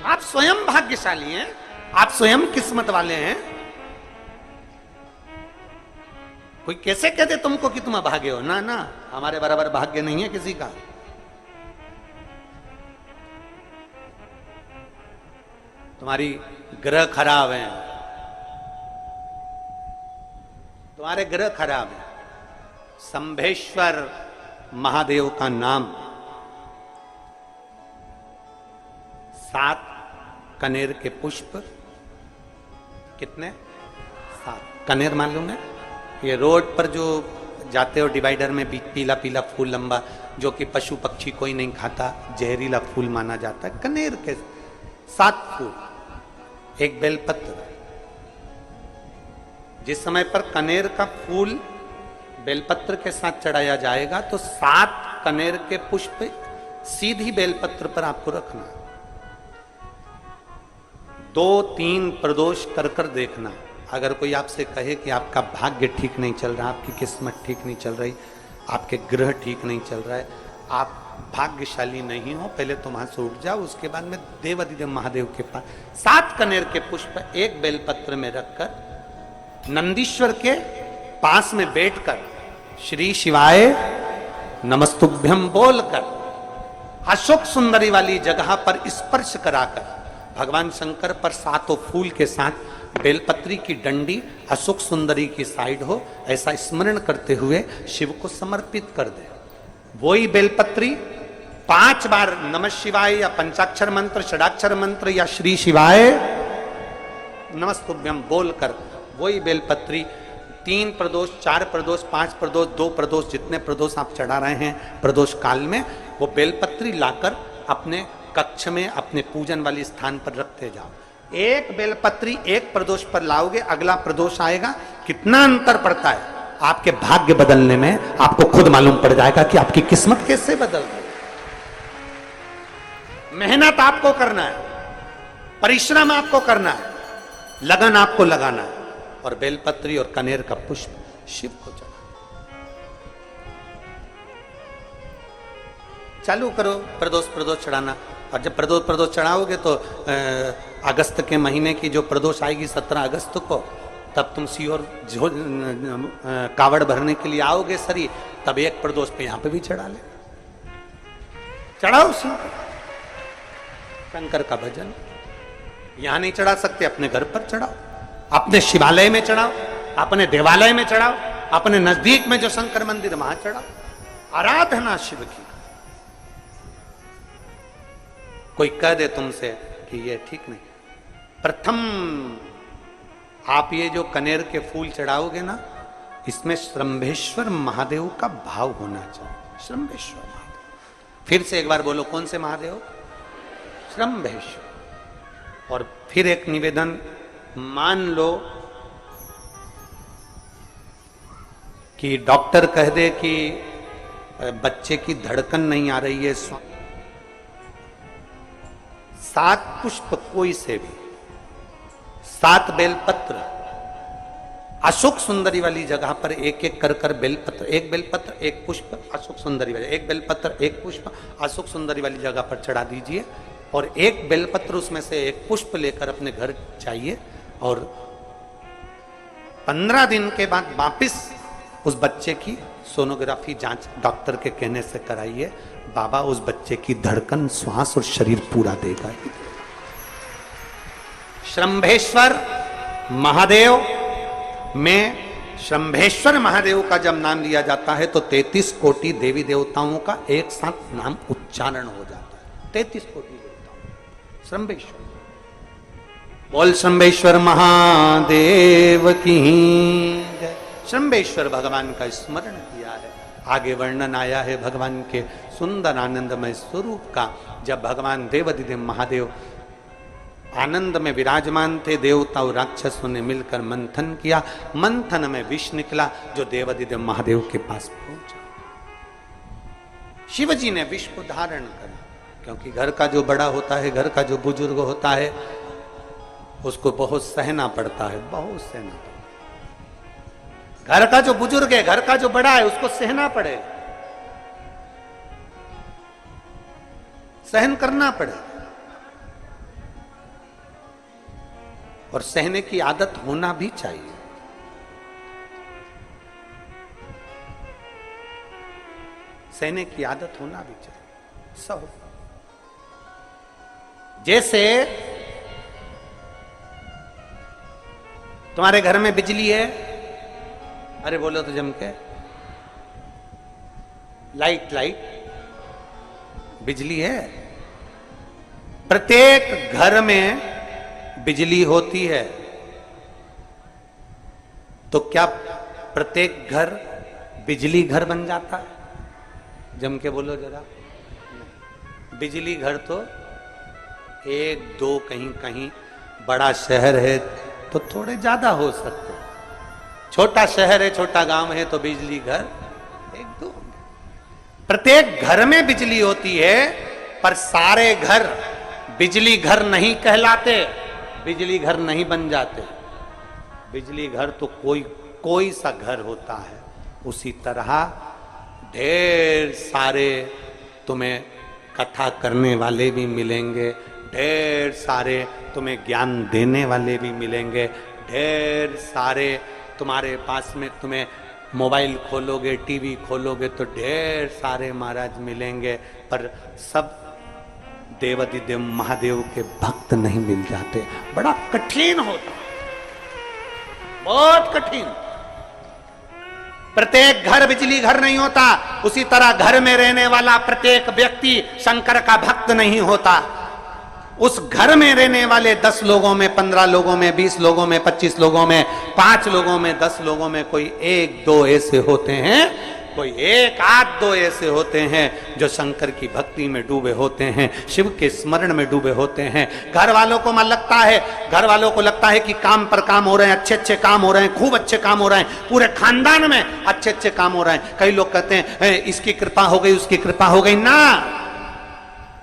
आप स्वयं भाग्यशाली हैं, आप स्वयं किस्मत वाले हैं। कोई कैसे कहते तुमको कि तुम अभागे हो? ना ना, हमारे बराबर भाग्य नहीं है किसी का। तुम्हारी ग्रह खराब है, तुम्हारे ग्रह खराब है। शंभेश्वर महादेव का नाम 7 कनेर के पुष्प, कितने? 7 कनेर मालूम है? ये रोड पर जो जाते हो डिवाइडर में पीला पीला फूल लंबा, जो कि पशु पक्षी कोई नहीं खाता, जहरीला फूल माना जाता है। कनेर के 7 फूल, एक बेलपत्र। जिस समय पर कनेर का फूल बेलपत्र के साथ चढ़ाया जाएगा तो 7 कनेर के पुष्प सीधी बेलपत्र पर आपको रखना। 2-3 प्रदोष कर कर देखना। अगर कोई आपसे कहे कि आपका भाग्य ठीक नहीं चल रहा, आपकी किस्मत ठीक नहीं चल रही, आपके ग्रह ठीक नहीं चल रहा है, आप भाग्यशाली नहीं हो, पहले तो वहां से उठ जाओ। उसके बाद में देवाधिदेव महादेव के पास 7 कनेर के पुष्प एक बेलपत्र में रखकर नंदीश्वर के पास में बैठकर श्री शिवाय नमस्तुभ्यम बोलकर अशोक सुंदरी वाली जगह पर स्पर्श कराकर भगवान शंकर पर 7 फूल के साथ बेलपत्री की डंडी अशोक सुंदरी की साइड हो, ऐसा स्मरण करते हुए शिव को समर्पित कर दे। वही बेलपत्री 5 बार नमः शिवाय या पंचाक्षर मंत्र, षडाक्षर मंत्र या श्री शिवाय नमस्तुभ्यम बोलकर वही बेलपत्री 3 प्रदोष, 4 प्रदोष, 5 प्रदोष, 2 प्रदोष, जितने प्रदोष आप चढ़ा रहे हैं प्रदोष काल में, वो बेलपत्री लाकर अपने कक्ष में अपने पूजन वाले स्थान पर रखते जाओ। एक बेलपत्री एक प्रदोष पर लाओगे, अगला प्रदोष आएगा, कितना अंतर पड़ता है आपके भाग्य बदलने में, आपको खुद मालूम पड़ जाएगा कि आपकी किस्मत कैसे बदल गई। मेहनत आपको करना है, परिश्रम आपको करना है, लगन आपको लगाना है, और बेलपत्री और कनेर का पुष्प शिव को चढ़ा। चालू करो प्रदोष चढ़ाना। और जब प्रदोष चढ़ाओगे तो अगस्त के महीने की जो प्रदोष आएगी 17 अगस्त को, तब तुम सीहोर कावड़ भरने के लिए आओगे सरी, तब एक प्रदोष पे यहां पे भी चढ़ा ले, चढ़ाओ शंकर का भजन। यहां नहीं चढ़ा सकते, अपने घर पर चढ़ाओ, अपने शिवालय में चढ़ाओ, अपने देवालय में चढ़ाओ, अपने नजदीक में जो शंकर मंदिर वहां चढ़ाओ। आराधना शिव की। कोई कह दे तुमसे कि ये ठीक नहीं, प्रथम आप ये जो कनेर के फूल चढ़ाओगे ना, इसमें श्रंभेश्वर महादेव का भाव होना चाहिए। श्रंभेश्वर महादेव, फिर से एक बार बोलो, कौन से महादेव? श्रंभेश्वर। और फिर एक निवेदन, मान लो कि डॉक्टर कह दे कि बच्चे की धड़कन नहीं आ रही है, 7 पुष्प कोई से भी, 7 बेलपत्र अशोक सुंदरी वाली जगह पर एक एक कर कर बेलपत्र, एक बेलपत्र एक पुष्प अशोक सुंदरी वाली, एक बेलपत्र एक पुष्प अशोक सुंदरी वाली जगह पर चढ़ा दीजिए, और एक बेलपत्र उसमें से एक पुष्प लेकर अपने घर जाइए, और 15 दिन के बाद वापिस उस बच्चे की सोनोग्राफी जांच डॉक्टर के कहने से कराइए। बाबा उस बच्चे की धड़कन, श्वास और शरीर पूरा देगा। श्रंभेश्वर महादेव में, श्रंभेश्वर महादेव का जब नाम लिया जाता है तो 33 कोटि देवी देवताओं का एक साथ नाम उच्चारण हो जाता है। 33 कोटि देवताओं। श्रंभेश्वर, बोल श्रंभेश्वर महादेव की जय। श्रंभेश्वर भगवान का स्मरण किया है। आगे वर्णन आया है भगवान के सुंदर आनंदमय स्वरूप का। जब भगवान देवाधिदेव महादेव आनंद में विराजमान थे, देवता और राक्षसों ने मिलकर मंथन किया, मंथन में विष निकला जो देवाधिदेव महादेव के पास पहुंचा। शिवजी ने विष को धारण करा, क्योंकि घर का जो बड़ा होता है, घर का जो बुजुर्ग होता है, उसको बहुत सहना पड़ता है, बहुत सहना पड़ता है। घर का जो बुजुर्ग है, घर का जो बड़ा है, उसको सहना पड़े, सहन करना पड़े। और सहने की आदत होना भी चाहिए। सहने की आदत होना भी चाहिए। सब जैसे तुम्हारे घर में बिजली है, अरे बोलो तो जम के, लाइट बिजली है। प्रत्येक घर में बिजली होती है, तो क्या प्रत्येक घर बिजली घर बन जाता है? जम के बोलो जरा। बिजली घर तो एक दो, कहीं कहीं बड़ा शहर है तो थोड़े ज्यादा हो सकते, छोटा शहर है, छोटा गांव है तो बिजली घर एक दो। प्रत्येक घर में बिजली होती है, पर सारे घर बिजली घर नहीं कहलाते, बिजली घर नहीं बन जाते। बिजली घर तो कोई सा घर होता है। उसी तरह ढेर सारे तुम्हें कथा करने वाले भी मिलेंगे, ढेर सारे तुम्हें ज्ञान देने वाले भी मिलेंगे, ढेर सारे तुम्हारे पास में, तुम्हें मोबाइल खोलोगे, टीवी खोलोगे तो ढेर सारे महाराज मिलेंगे, पर सब देवाधिदेव महादेव के भक्त नहीं मिल जाते। बड़ा कठिन होता, बहुत कठिन। प्रत्येक घर बिजली घर नहीं होता, उसी तरह घर में रहने वाला प्रत्येक व्यक्ति शंकर का भक्त नहीं होता। उस घर में रहने वाले 10 लोगों में, 15 लोगों में, 20 लोगों में, 25 लोगों में, 5 लोगों में, 10 लोगों में कोई 1-2 ऐसे होते हैं, कोई 1-8-2 ऐसे होते हैं जो शंकर की भक्ति में डूबे होते हैं, शिव के स्मरण में डूबे होते हैं। घर वालों को मन लगता है, घर वालों को लगता है कि काम पर काम हो रहे हैं, अच्छे अच्छे काम हो रहे हैं, खूब अच्छे काम हो रहे हैं, पूरे खानदान में अच्छे अच्छे काम हो रहे हैं। कई लोग कहते हैं इसकी कृपा हो गई, उसकी कृपा हो गई ना।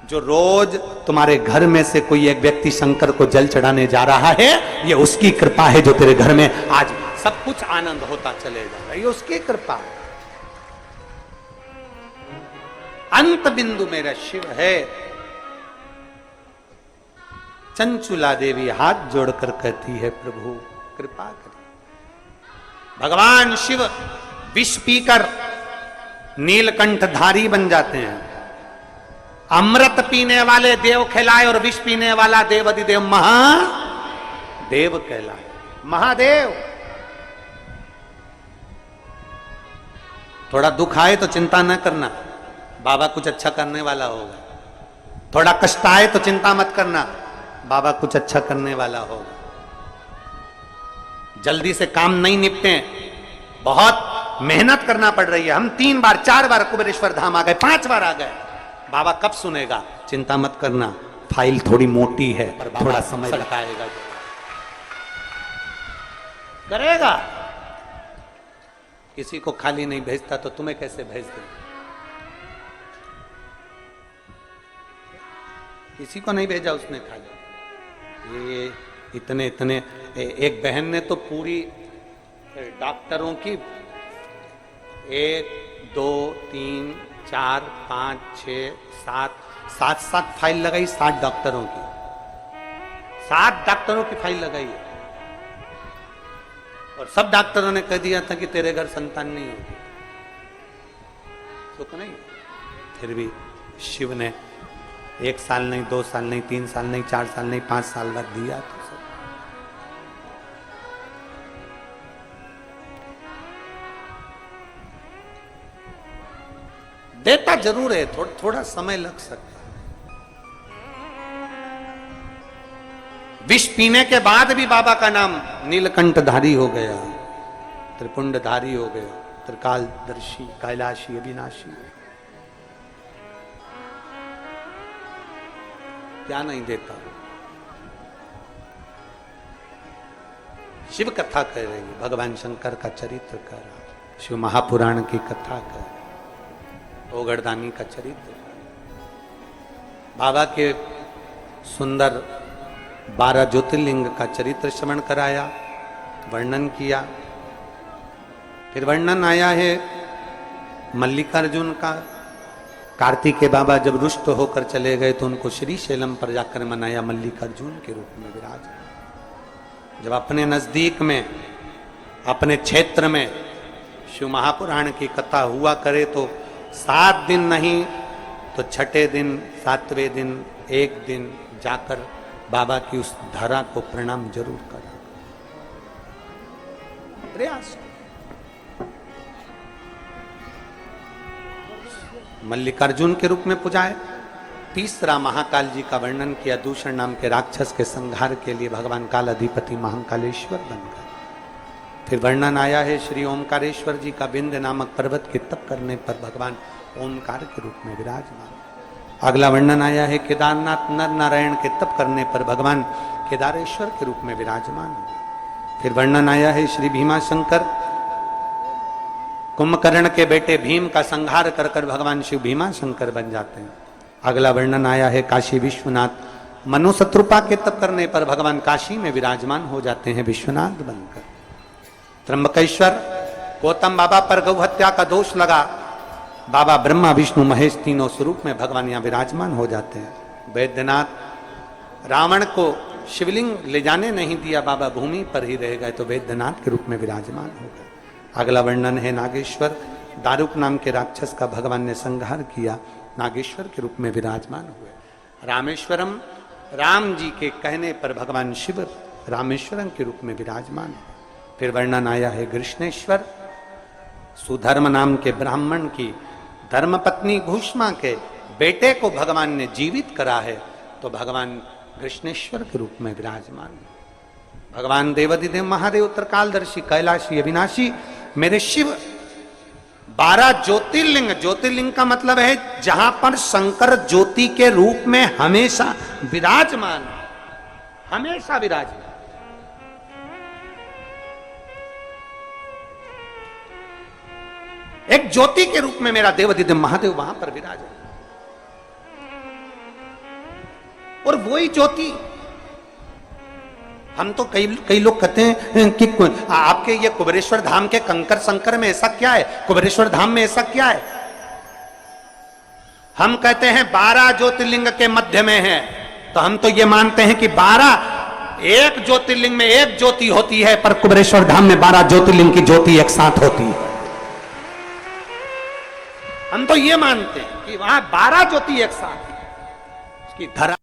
जो रोज तुम्हारे घर में से कोई एक व्यक्ति शंकर को जल चढ़ाने जा रहा है, ये उसकी कृपा है जो तेरे घर में आज सब कुछ आनंद होता चले जा रहा है, ये उसकी कृपा है। अंत बिंदु मेरा शिव है। चंचुला देवी हाथ जोड़कर कहती है, प्रभु कृपा करें। भगवान शिव विष पीकर नीलकंठधारी बन जाते हैं। अमृत पीने वाले देव कहलाए और विष पीने वाला देवाधिदेव महादेव कहलाए। महादेव। थोड़ा दुख आए तो चिंता न करना, बाबा कुछ अच्छा करने वाला होगा। थोड़ा कष्ट आए तो चिंता मत करना, बाबा कुछ अच्छा करने वाला होगा। जल्दी से काम नहीं निपटे, बहुत मेहनत करना पड़ रही है। हम 3 बार 4 बार कुबेरेश्वर धाम आ गए, 5 बार आ गए, बाबा कब सुनेगा? चिंता मत करना, फाइल थोड़ी मोटी है, पर थोड़ा समय लगाएगा, करेगा। किसी को खाली नहीं भेजता तो तुम्हें कैसे भेज दे? किसी को नहीं भेजा उसने खाली। ये इतने एक बहन ने तो पूरी डॉक्टरों की 1 2 3 4 5 6 7 फाइल लगाई, 7 डॉक्टरों की, 7 डॉक्टरों की फाइल लगाई है। और सब डॉक्टरों ने कह दिया था कि तेरे घर संतान नहीं होगी, तो नहीं। फिर भी शिव ने 1 साल नहीं, 2 साल नहीं, 3 साल नहीं, 4 साल नहीं, 5 साल बाद दिया। तो सब देता जरूर है, थोड़ा समय लग सकता है। विष पीने के बाद भी बाबा का नाम नीलकंठधारी हो गया, त्रिपुंडधारी हो गया, त्रिकालदर्शी, कैलाशी, अविनाशी। क्या नहीं देता? शिव कथा कह रही है, भगवान शंकर का चरित्र कर रहा है, शिव महापुराण की कथा कर, ओगरदानी का चरित्र, बाबा के सुंदर 12 ज्योतिर्लिंग का चरित्र श्रवण कराया, वर्णन किया। फिर वर्णन आया है मल्लिकार्जुन का। कार्तिकेय बाबा जब रुष्ट होकर चले गए तो उनको श्री शैलम पर जाकर मनाया, मल्लिकार्जुन के रूप में विराज। जब अपने नजदीक में, अपने क्षेत्र में शिव महापुराण की कथा हुआ करे तो 7 दिन नहीं तो छठे दिन, 7वें दिन, एक दिन जाकर बाबा की उस धरा को प्रणाम जरूर करें। प्रयास। मल्लिकार्जुन के रूप में पूजा है। तीसरा महाकाल जी का वर्णन किया, दूषण नाम के राक्षस के संहार के लिए भगवान काल अधिपति महाकालेश्वर बनकर। फिर वर्णन आया है श्री ओमकारेश्वर जी का, विंध्य नामक पर्वत के तप करने पर भगवान ओमकार के रूप में विराजमान। अगला वर्णन आया है केदारनाथ नर नारायण के तप करने पर भगवान केदारेश्वर के रूप में विराजमान हुए। फिर वर्णन आया है श्री भीमाशंकर, कुंभकर्ण के बेटे भीम का संहार कर कर भगवान शिव भीमाशंकर बन जाते हैं। अगला वर्णन आया है काशी विश्वनाथ, मनु शत्रुपा के तप करने पर भगवान काशी में विराजमान हो जाते हैं विश्वनाथ बनकर। त्र्यंबकेश्वर, गौतम बाबा पर गौ हत्या का दोष लगा, बाबा ब्रह्मा विष्णु महेश तीनों स्वरूप में भगवान यहाँ विराजमान हो जाते हैं। वैद्यनाथ, रावण को शिवलिंग ले जाने नहीं दिया, बाबा भूमि पर ही रह गए तो वैद्यनाथ के रूप में विराजमान हो गए। अगला वर्णन है नागेश्वर, दारुक नाम के राक्षस का भगवान ने संहार किया, नागेश्वर के रूप में विराजमान हुए। रामेश्वरम, राम जी के कहने पर भगवान शिव रामेश्वरम के रूप में विराजमान हुए। फिर वर्णन आया है कृष्णेश्वर, सुधर्म नाम के ब्राह्मण की धर्मपत्नी भूष्मा के बेटे को भगवान ने जीवित करा है तो भगवान कृष्णेश्वर के रूप में विराजमान। भगवान देवाधिदेव महादेव उत्तरकालदर्शी कैलाशी अविनाशी मेरे शिव 12 ज्योतिर्लिंग, ज्योतिर्लिंग का मतलब है जहां पर शंकर ज्योति के रूप में हमेशा विराजमान, हमेशा विराजमान। एक ज्योति के रूप में मेरा देवाधिदेव महादेव वहां पर विराजमान। और वही ज्योति, हम तो कई लोग कहते हैं कि आपके ये कुबेरेश्वर धाम के कंकर संकर में ऐसा क्या है, कुबेरेश्वर धाम में ऐसा क्या है। हम कहते हैं 12 ज्योतिर्लिंग के मध्य में है, तो हम तो ये मानते हैं कि 12 एक ज्योतिर्लिंग में एक ज्योति होती है, पर कुबेरेश्वर धाम में 12 ज्योतिर्लिंग की ज्योति एक साथ होती है। हम तो ये मानते हैं कि वहां 12 ज्योति एक साथ, उसकी धरा